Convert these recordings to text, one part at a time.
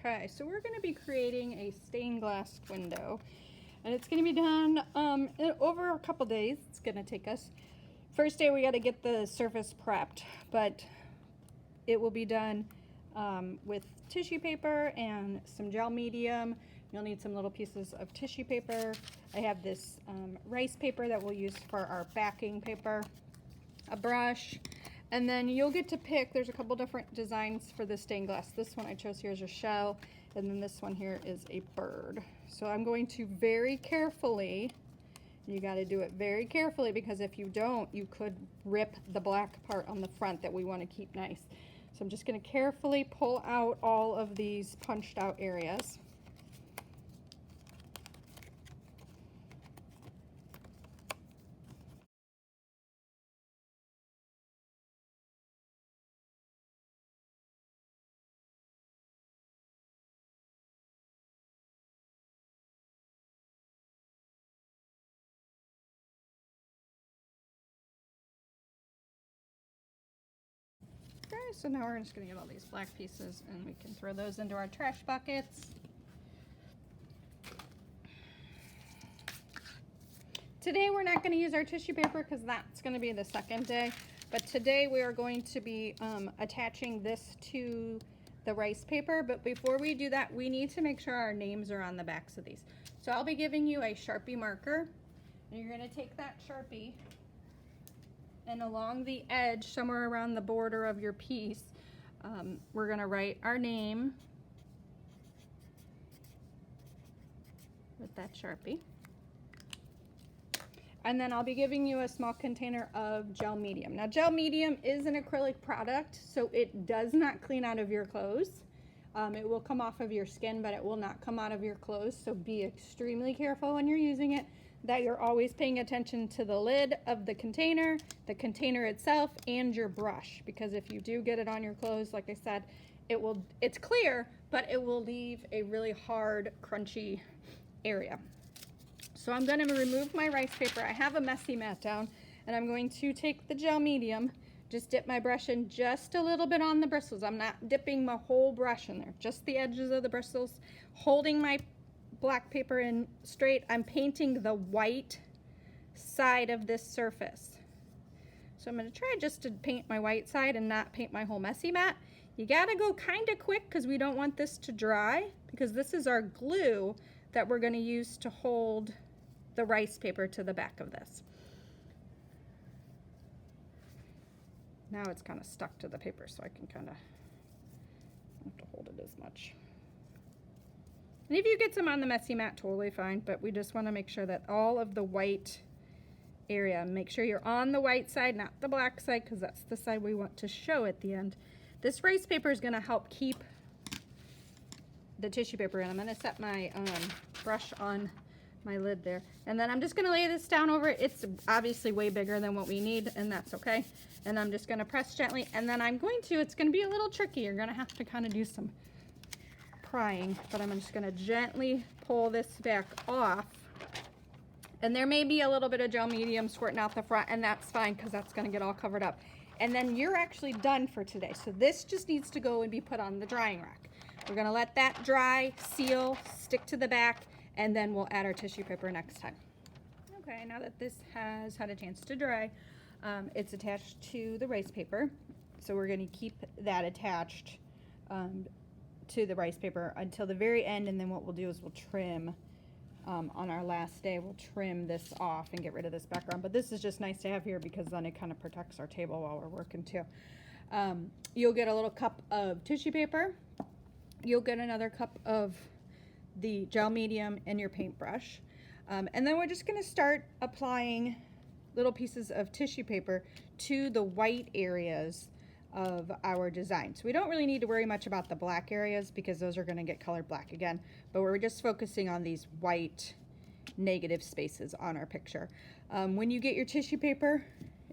Okay, so we're going to be creating a stained glass window, and it's going to be done over a couple days. It's going to take us. First day we got to get the surface prepped, but it will be done with tissue paper and some gel medium. You'll need some little pieces of tissue paper. I have this rice paper that we'll use for our backing paper, a brush, and then you'll get to pick. There's a couple different designs for the stained glass. This one I chose here is a shell, and then this one here is a bird. So I'm going to very carefully, you got to do it very carefully, because if you don't, you could rip the black part on the front that we want to keep nice. So I'm just going to carefully pull out all of these punched out areas. Okay, so now we're just going to get all these black pieces and we can throw those into our trash buckets. Today we're not going to use our tissue paper because that's going to be the second day, but today we are going to be attaching this to the rice paper. But before we do that, we need to make sure our names are on the backs of these. So I'll be giving you a Sharpie marker, and you're going to take that Sharpie, and along the edge, somewhere around the border of your piece, we're going to write our name with that Sharpie. And then I'll be giving you a small container of gel medium. Now, gel medium is an acrylic product, so it does not clean out of your clothes. It will come off of your skin, but it will not come out of your clothes. So be extremely careful when you're using it, that you're always paying attention to the lid of the container itself, and your brush. Because if you do get it on your clothes, like I said, it's clear, but it will leave a really hard, crunchy area. So I'm going to remove my rice paper. I have a messy mat down, and I'm going to take the gel medium, just dip my brush in just a little bit on the bristles. I'm not dipping my whole brush in there, just the edges of the bristles, holding my black paper in straight. I'm painting the white side of this surface. So I'm going to try just to paint my white side and not paint my whole messy mat. You got to go kind of quick because we don't want this to dry, because this is our glue that we're going to use to hold the rice paper to the back of this. Now it's kind of stuck to the paper, so I can kind of have to hold it as much. And if you get some on the messy mat, totally fine, but we just want to make sure that all of the white area, make sure you're on the white side, not the black side, because that's the side we want to show at the end. This rice paper is going to help keep the tissue paper in. I'm going to set my brush on my lid there, and then I'm just going to lay this down over it. It's obviously way bigger than what we need, and that's okay. And I'm just going to press gently, and then it's going to be a little tricky. You're going to have to kind of do some prying, but I'm just going to gently pull this back off. And there may be a little bit of gel medium squirting out the front, and that's fine because that's going to get all covered up. And then you're actually done for today. So this just needs to go and be put on the drying rack. We're going to let that dry, seal, stick to the back, and then we'll add our tissue paper next time. Okay, now that this has had a chance to dry, it's attached to the rice paper. So we're going to keep that attached to the rice paper until the very end, and then what we'll do is we'll trim. On our last day, we'll trim this off and get rid of this background. But this is just nice to have here because then it kind of protects our table while we're working too. You'll get a little cup of tissue paper. You'll get another cup of the gel medium and your paintbrush. And then we're just going to start applying little pieces of tissue paper to the white areas of our design. So we don't really need to worry much about the black areas because those are going to get colored black again, but we're just focusing on these white negative spaces on our picture. When you get your tissue paper,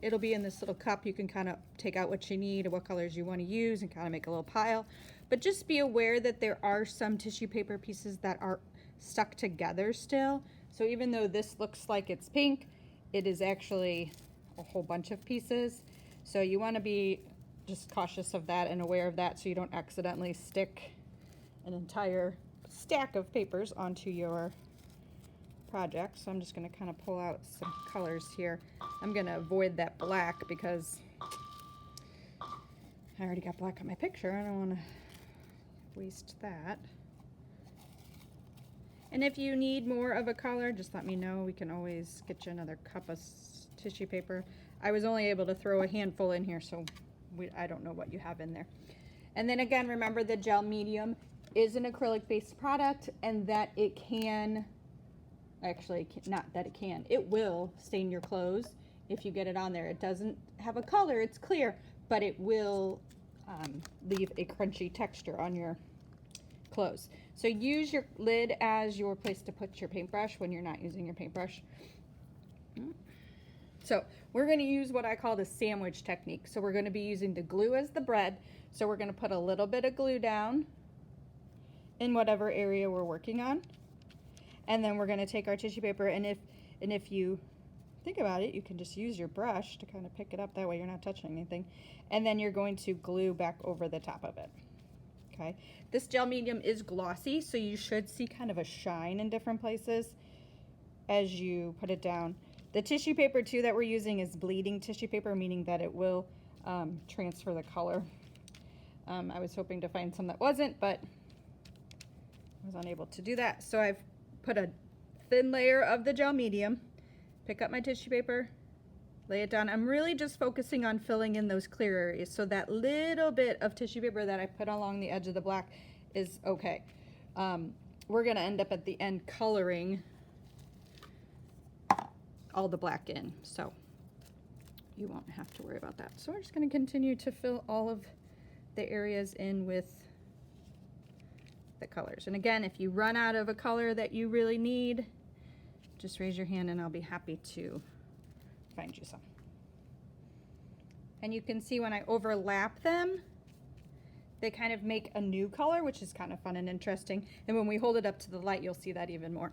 it'll be in this little cup. You can kind of take out what you need and what colors you want to use and kind of make a little pile. But just be aware that there are some tissue paper pieces that are stuck together still. So even though this looks like it's pink, it is actually a whole bunch of pieces. So you want to be just cautious of that and aware of that so you don't accidentally stick an entire stack of papers onto your project. So I'm just going to kind of pull out some colors here. I'm going to avoid that black because I already got black on my picture. I don't want to waste that. And if you need more of a color, just let me know. We can always get you another cup of tissue paper. I was only able to throw a handful in here, so I don't know what you have in there. And then again, remember the gel medium is an acrylic-based product, and that it can, actually, not that it can, it will stain your clothes if you get it on there. It doesn't have a color, it's clear, but it will leave a crunchy texture on your clothes. So use your lid as your place to put your paintbrush when you're not using your paintbrush. So we're going to use what I call the sandwich technique. So we're going to be using the glue as the bread. So we're going to put a little bit of glue down in whatever area we're working on. And then we're going to take our tissue paper, and if you think about it, you can just use your brush to kind of pick it up. That way you're not touching anything. And then you're going to glue back over the top of it. Okay. This gel medium is glossy, so you should see kind of a shine in different places as you put it down. The tissue paper too that we're using is bleeding tissue paper, meaning that it will transfer the color. I was hoping to find some that wasn't, but I was unable to do that. So I've put a thin layer of the gel medium, pick up my tissue paper, lay it down. I'm really just focusing on filling in those clear areas, so that little bit of tissue paper that I put along the edge of the black is okay. We're gonna end up at the end coloring all the black in, so you won't have to worry about that. So we're just gonna continue to fill all of the areas in with the colors. And again, if you run out of a color that you really need, just raise your hand and I'll be happy to find you some. And you can see when I overlap them, they kind of make a new color, which is kind of fun and interesting. And when we hold it up to the light, you'll see that even more.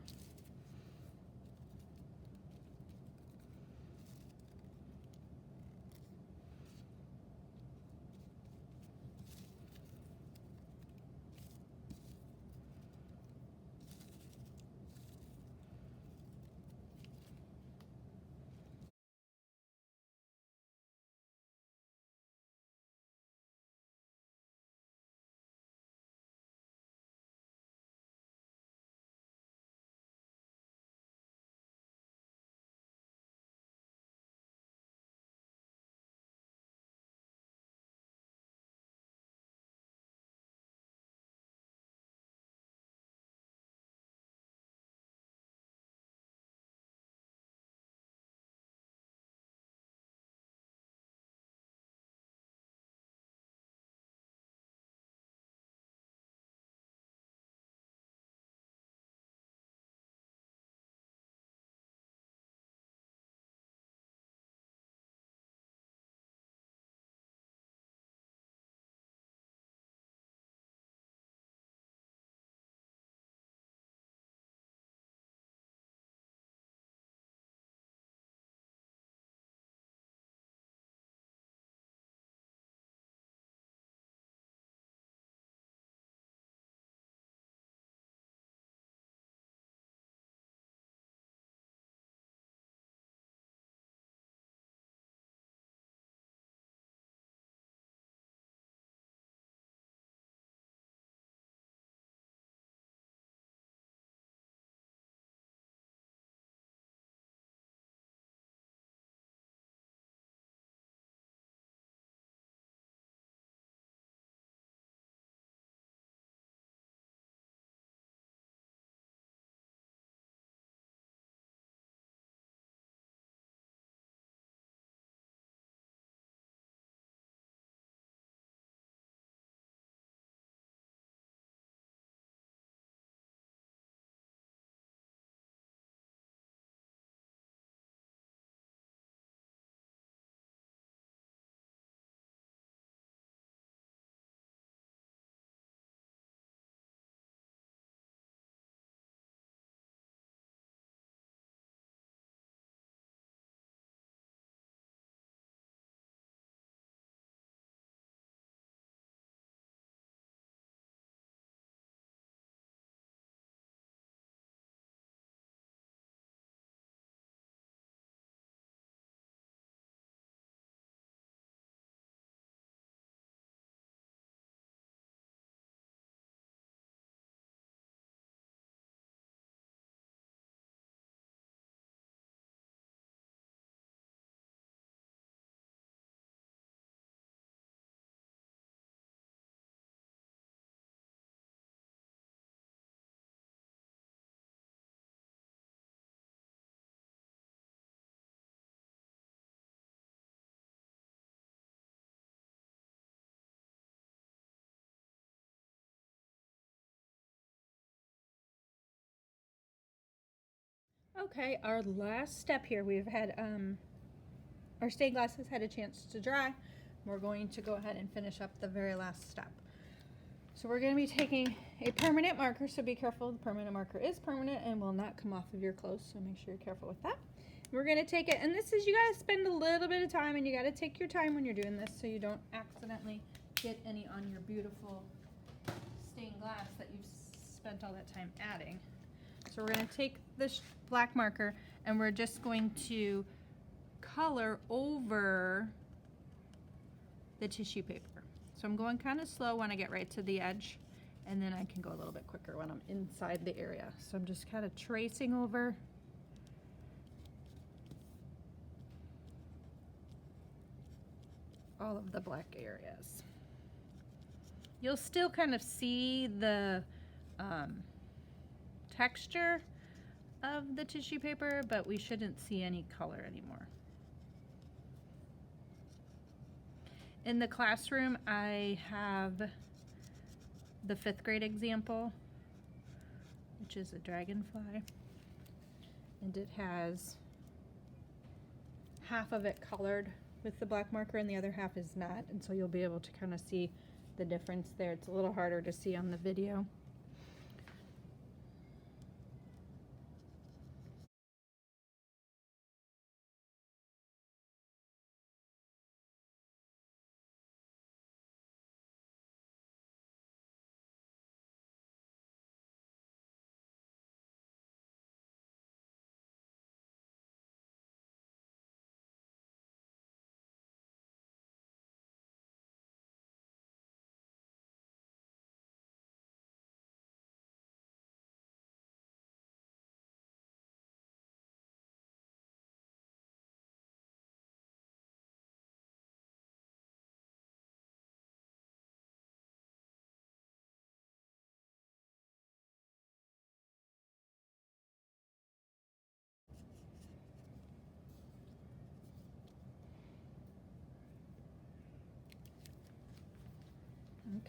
Okay, our last step here, we've had our stained glass has had a chance to dry. We're going to go ahead and finish up the very last step. So we're going to be taking a permanent marker, so be careful. The permanent marker is permanent and will not come off of your clothes, so make sure you're careful with that. We're going to take it, and this is, you got to spend a little bit of time, and you got to take your time when you're doing this so you don't accidentally get any on your beautiful stained glass that you've spent all that time adding. So we're going to take this black marker and we're just going to color over the tissue paper. So I'm going kind of slow when I get right to the edge, and then I can go a little bit quicker when I'm inside the area. So I'm just kind of tracing over. All of the black areas. You'll still kind of see the texture of the tissue paper, but we shouldn't see any color anymore. In the classroom, I have the 5th grade example, which is a dragonfly, and it has half of it colored with the black marker and the other half is not, and so you'll be able to kind of see the difference there. It's a little harder to see on the video.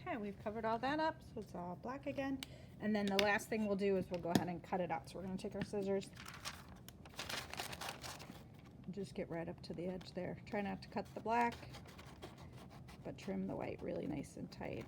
Okay, we've covered all that up, so it's all black again. And then the last thing we'll do is we'll go ahead and cut it out. So we're going to take our scissors and just get right up to the edge there. Try not to cut the black, but trim the white really nice and tight.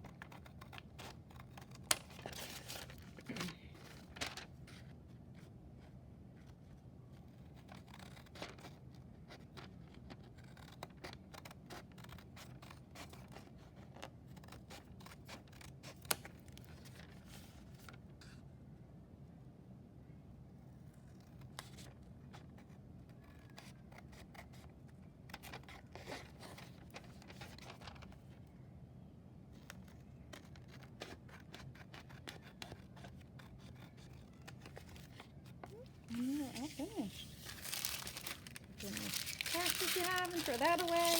All finished. Finish patches you have and throw that away.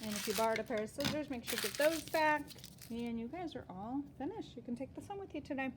And if you borrowed a pair of scissors, make sure you get those back. And you guys are all finished. You can take this home with you today.